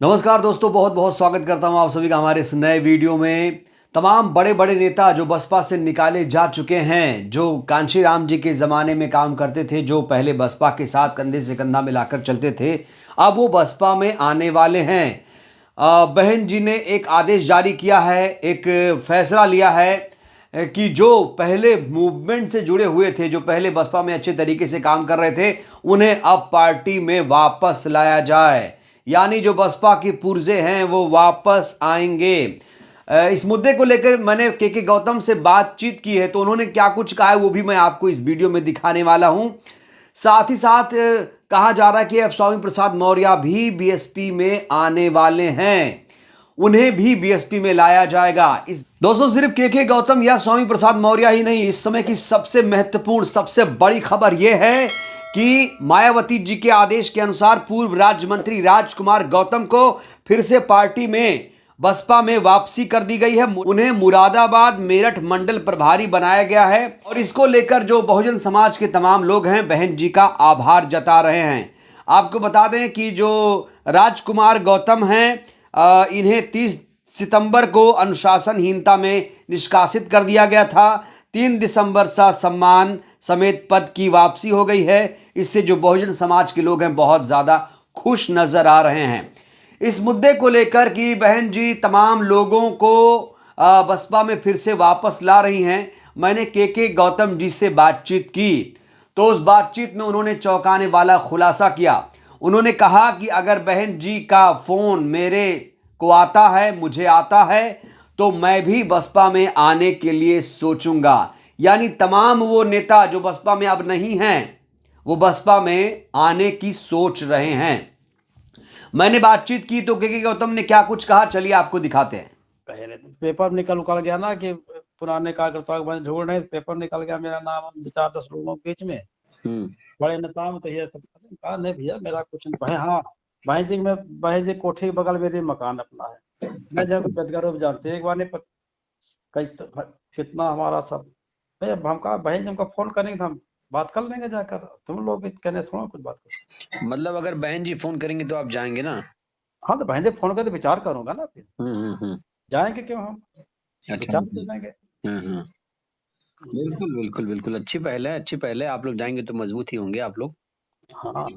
नमस्कार दोस्तों, बहुत बहुत स्वागत करता हूं आप सभी का हमारे इस नए वीडियो में। तमाम बड़े बड़े नेता जो बसपा से निकाले जा चुके हैं, जो कांशीराम जी के ज़माने में काम करते थे, जो पहले बसपा के साथ कंधे से कंधा मिलाकर चलते थे, अब वो बसपा में आने वाले हैं। बहन जी ने एक आदेश जारी किया है, एक फैसला लिया है कि जो पहले मूवमेंट से जुड़े हुए थे, जो पहले बसपा में अच्छे तरीके से काम कर रहे थे, उन्हें अब पार्टी में वापस लाया जाए। यानी जो बसपा की पुर्जे हैं वो वापस आएंगे। इस मुद्दे को लेकर मैंने के गौतम से बातचीत की है, तो उन्होंने क्या कुछ कहा है वो भी मैं आपको इस वीडियो में दिखाने वाला हूं। साथ ही साथ कहा जा रहा है कि अब स्वामी प्रसाद मौर्य भी बीएसपी में आने वाले हैं, उन्हें भी बीएसपी में लाया जाएगा। इस दोस्तों, सिर्फ के गौतम या स्वामी प्रसाद मौर्य ही नहीं, इस समय की सबसे महत्वपूर्ण, सबसे बड़ी खबर यह है कि मायावती जी के आदेश के अनुसार पूर्व राज्य मंत्री राजकुमार गौतम को फिर से पार्टी में, बसपा में वापसी कर दी गई है। उन्हें मुरादाबाद मेरठ मंडल प्रभारी बनाया गया है और इसको लेकर जो बहुजन समाज के तमाम लोग हैं, बहन जी का आभार जता रहे हैं। आपको बता दें कि जो राजकुमार गौतम हैं, इन्हें 30 सितंबर को अनुशासनहीनता में निष्कासित कर दिया गया था। 3 दिसंबर से सम्मान समेत पद की वापसी हो गई है। इससे जो बहुजन समाज के लोग हैं बहुत ज़्यादा खुश नजर आ रहे हैं इस मुद्दे को लेकर कि बहन जी तमाम लोगों को बसपा में फिर से वापस ला रही हैं। मैंने के गौतम जी से बातचीत की तो उस बातचीत में उन्होंने चौंकाने वाला खुलासा किया। उन्होंने कहा कि अगर बहन जी का फोन मेरे को आता है, मुझे आता है, तो मैं भी बसपा में आने के लिए सोचूंगा। यानी तमाम वो नेता जो बसपा में अब नहीं हैं, वो बसपा में आने की सोच रहे हैं। मैंने बातचीत की तो के गौतम ने क्या कुछ कहा, चलिए आपको दिखाते हैं। पहले तो पेपर निकल उकल गया ना कि पुराने कार्यकर्ताओं को ढूंढ रहे, पेपर निकल गया मेरा नाम 4-10 लोगों के बीच में। बड़े नेताओं में तो ये सब कहा नहीं भैया मेरा कुछ नहीं। भाई हाँ, भाई जी कोठी के बगल मेरे मकान अपना है। मैं जब बेदगारों में जानते हैं एक बार नहीं कई कितना हमारा सब। भैया हम कहा बहन जी हमको फोन करेंगे तो हम बात कर लेंगे जाकर, तुम लोग कहने सुनो कुछ बात कर। मतलब अगर बहन जी फोन करेंगे तो आप जाएंगे ना? हाँ तो बहन जी फोन करके विचार करूंगा ना फिर। हम्म। जाएंगे क्यों, हम अच्छा। विचार कर लेंगे। हम्म। बिल्कुल बिल्कुल बिल्कुल, अच्छी पहल है, अच्छी पहल है। आप लोग जाएंगे तो मजबूत ही होंगे आप लोग, हाँ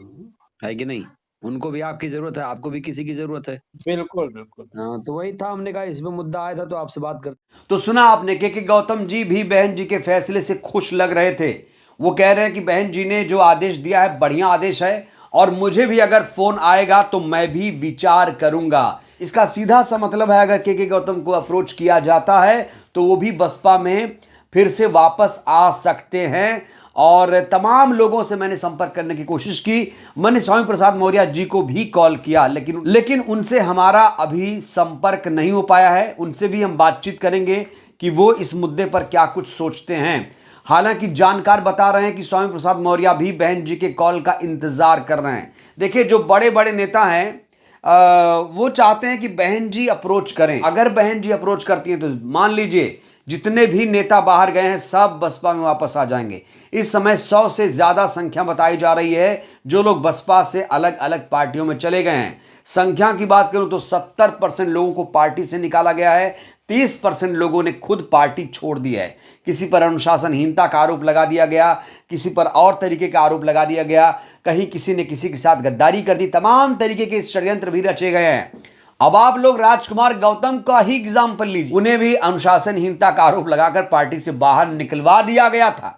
है कि नहीं? उनको भी आपकी जरूरत है, आपको भी किसी की जरूरत है। बिल्कुल बिल्कुल। हाँ, तो वही था, हमने कहा इसमें मुद्दा आया था तो आपसे बात कर। तो सुना आपने के गौतम जी भी बहन जी के फैसले से खुश लग रहे थे। वो कह रहे हैं कि बहन जी ने जो आदेश दिया है बढ़िया आदेश है और मुझे भी अगर फोन आएगा तो मैं भी विचार करूंगा। इसका सीधा सा मतलब है अगर के गौतम को अप्रोच किया जाता है तो वो भी बसपा में फिर से वापस आ सकते हैं। और तमाम लोगों से मैंने संपर्क करने की कोशिश की। मैंने स्वामी प्रसाद मौर्य जी को भी कॉल किया, लेकिन उनसे हमारा अभी संपर्क नहीं हो पाया है। उनसे भी हम बातचीत करेंगे कि वो इस मुद्दे पर क्या कुछ सोचते हैं। हालांकि जानकार बता रहे हैं कि स्वामी प्रसाद मौर्य भी बहन जी के कॉल का इंतजार कर रहे हैं। देखिए, जो बड़े बड़े नेता हैं वो चाहते हैं कि बहन जी अप्रोच करें। अगर बहन जी अप्रोच करती हैं तो मान लीजिए जितने भी नेता बाहर गए हैं सब बसपा में वापस आ जाएंगे। इस समय 100 से ज्यादा संख्या बताई जा रही है जो लोग बसपा से अलग अलग पार्टियों में चले गए हैं। संख्या की बात करूं तो 70% लोगों को पार्टी से निकाला गया है, 30% लोगों ने खुद पार्टी छोड़ दी है। किसी पर अनुशासनहीनता का आरोप लगा दिया गया, किसी पर और तरीके का आरोप लगा दिया गया, कहीं किसी ने किसी के साथ गद्दारी कर दी। तमाम तरीके के षड्यंत्र भी रचे गए हैं। अब आप लोग राजकुमार गौतम का ही एग्जाम्पल लीजिए, उन्हें भी अनुशासनहीनता का आरोप लगाकर पार्टी से बाहर निकलवा दिया गया था।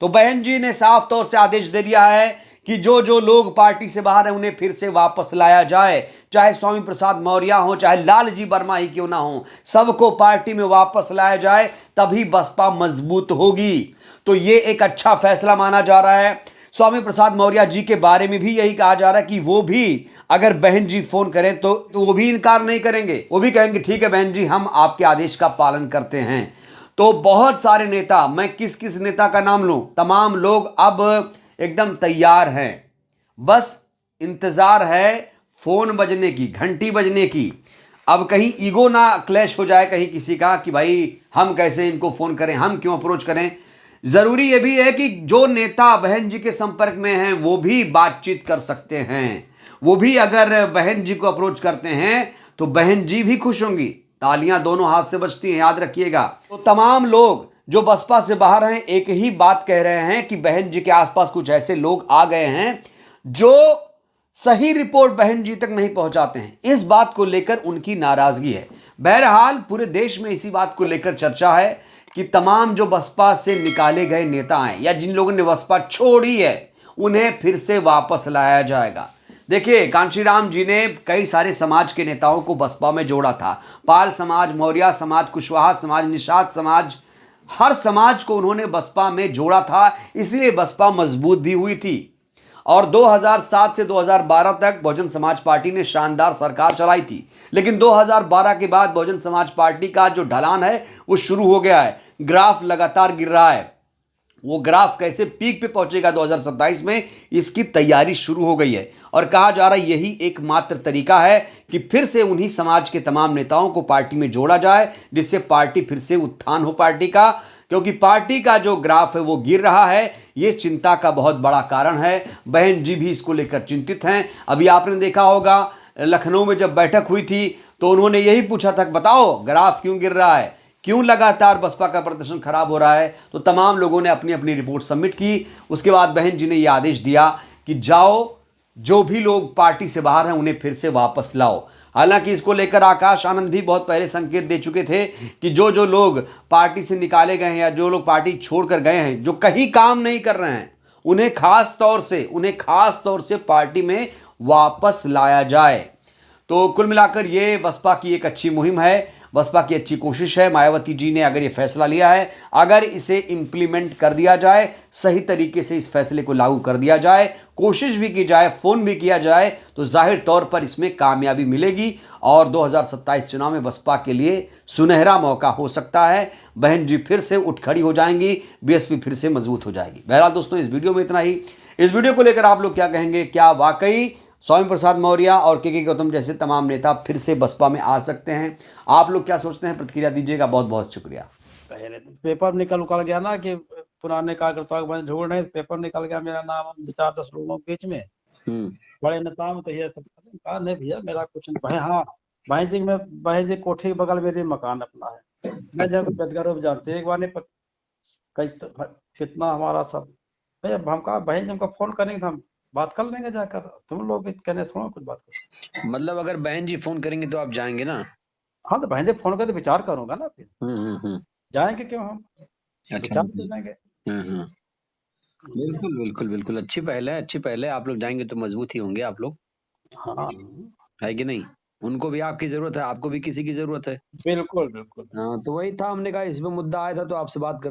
तो बहन जी ने साफ तौर से आदेश दे दिया है कि जो जो लोग पार्टी से बाहर हैं उन्हें फिर से वापस लाया जाए। चाहे स्वामी प्रसाद मौर्य हो, चाहे लालजी वर्मा ही क्यों ना हो, सबको पार्टी में वापस लाया जाए, तभी बसपा मजबूत होगी। तो ये एक अच्छा फैसला माना जा रहा है। स्वामी प्रसाद मौर्य जी के बारे में भी यही कहा जा रहा है कि वो भी अगर बहन जी फोन करें तो वो भी इनकार नहीं करेंगे, वो भी कहेंगे ठीक है बहन जी, हम आपके आदेश का पालन करते हैं। तो बहुत सारे नेता, मैं किस किस नेता का नाम लूं, तमाम लोग अब एकदम तैयार हैं। बस इंतजार है फोन बजने की, घंटी बजने की। अब कहीं ईगो ना क्लैश हो जाए कहीं किसी का कि भाई हम कैसे इनको फोन करें, हम क्यों अप्रोच करें। जरूरी यह भी है कि जो नेता बहन जी के संपर्क में हैं वो भी बातचीत कर सकते हैं, वो भी अगर बहन जी को अप्रोच करते हैं तो बहन जी भी खुश होंगी। तालियां दोनों हाथ से बजती हैं, याद रखिएगा। तो तमाम लोग जो बसपा से बाहर हैं एक ही बात कह रहे हैं कि बहन जी के आसपास कुछ ऐसे लोग आ गए हैं जो सही रिपोर्ट बहन जी तक नहीं पहुंचाते हैं। इस बात को लेकर उनकी नाराजगी है। बहरहाल पूरे देश में इसी बात को लेकर चर्चा है कि तमाम जो बसपा से निकाले गए नेता हैं या जिन लोगों ने बसपा छोड़ी है उन्हें फिर से वापस लाया जाएगा। देखिए, कांशीराम जी ने कई सारे समाज के नेताओं को बसपा में जोड़ा था। पाल समाज, मौर्य समाज, कुशवाहा समाज, निषाद समाज, हर समाज को उन्होंने बसपा में जोड़ा था, इसलिए बसपा मजबूत भी हुई थी। और 2007 से 2012 तक बहुजन समाज पार्टी ने शानदार सरकार चलाई थी। लेकिन 2012 के बाद बहुजन समाज पार्टी का जो ढलान है वो शुरू हो गया है। ग्राफ लगातार गिर रहा है। वो ग्राफ कैसे पीक पे पहुंचेगा 2027 में, इसकी तैयारी शुरू हो गई है। और कहा जा रहा है यही एकमात्र तरीका है कि फिर से उन्हीं समाज के तमाम नेताओं को पार्टी में जोड़ा जाए, जिससे पार्टी फिर से उत्थान हो पार्टी का। क्योंकि पार्टी का जो ग्राफ है वो गिर रहा है, ये चिंता का बहुत बड़ा कारण है। बहन जी भी इसको लेकर चिंतित हैं। अभी आपने देखा होगा लखनऊ में जब बैठक हुई थी तो उन्होंने यही पूछा था, बताओ ग्राफ क्यों गिर रहा है, क्यों लगातार बसपा का प्रदर्शन खराब हो रहा है। तो तमाम लोगों ने अपनी अपनी रिपोर्ट सबमिट की। उसके बाद बहन जी ने यह आदेश दिया कि जाओ, जो भी लोग पार्टी से बाहर हैं उन्हें फिर से वापस लाओ। हालांकि इसको लेकर आकाश आनंद भी बहुत पहले संकेत दे चुके थे कि जो जो लोग पार्टी से निकाले गए हैं या जो लोग पार्टी छोड़कर गए हैं, जो कहीं काम नहीं कर रहे हैं, उन्हें खास तौर से पार्टी में वापस लाया जाए। तो कुल मिलाकर ये बसपा की एक अच्छी मुहिम है, बसपा की अच्छी कोशिश है। मायावती जी ने अगर ये फैसला लिया है, अगर इसे इंप्लीमेंट कर दिया जाए, सही तरीके से इस फैसले को लागू कर दिया जाए, कोशिश भी की जाए, फोन भी किया जाए, तो जाहिर तौर पर इसमें कामयाबी मिलेगी और 2027 चुनाव में बसपा के लिए सुनहरा मौका हो सकता है। बहन जी फिर से उठ खड़ी हो जाएंगी, बीएसपी फिर से मजबूत हो जाएगी। बहरहाल दोस्तों, इस वीडियो में इतना ही। इस वीडियो को लेकर आप लोग क्या कहेंगे? क्या वाकई स्वामी प्रसाद मौर्य और के गौतम जैसे तमाम नेता फिर से बसपा में आ सकते हैं? आप लोग क्या सोचते हैं? प्रतिक्रिया दीजिएगा। बहुत बहुत शुक्रिया। पहले तो पेपर निकल गया ना कि पुराने कार्यकर्ताओं को ढूंढ रहे, पेपर निकल गया, मेरा नाम 4-10 लोगों के बीच में, बड़े नेता में तो ये सब कहा नहीं भैया मेरा कुछ नहीं। भाई हाँ, बहन जी कोठी के बगल में मकान अपना है। मैं जब बेदगारों में जानते एक बार नहीं कितना हमारा सब भैया, हम कहा बहन जी हमको फोन करेंगे तो हम बात कर लेंगे जाकर, तुम लोग कहने सुनो कुछ बात कर। मतलब अगर बहन जी फोन करेंगे तो आप जाएंगे ना? हाँ, तो बहन जी फोन करके विचार करूंगा ना, फिर जाएंगे क्यों, हम विचार कर लेंगे। बिल्कुल बिल्कुल बिल्कुल, अच्छी पहल है। आप लोग जाएंगे तो मजबूत ही होंगे आप लोग, हाँ है कि नहीं? उनको भी आपकी जरूरत है, आपको भी किसी की जरूरत है। बिल्कुल बिल्कुल। हाँ, तो वही था, हमने कहा इस पे मुद्दा आया था तो आपसे बात करते